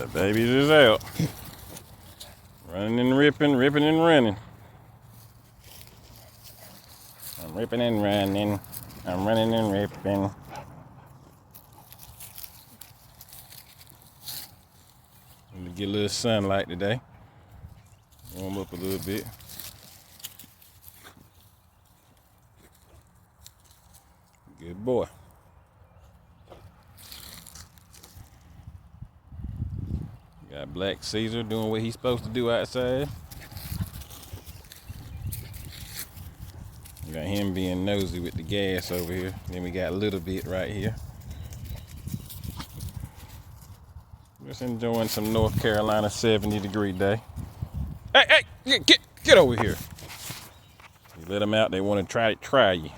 The babies is out. Running and ripping, ripping and running. I'm ripping and running. I'm running and ripping. Let me get a little sunlight today. Warm up a little bit. Good boy. Got Black Caesar doing what he's supposed to do outside. We got him being nosy with the gas over here. Then we got a little bit right here. Just enjoying some North Carolina 70-degree day. Hey, get over here. You let them out, they want to try you.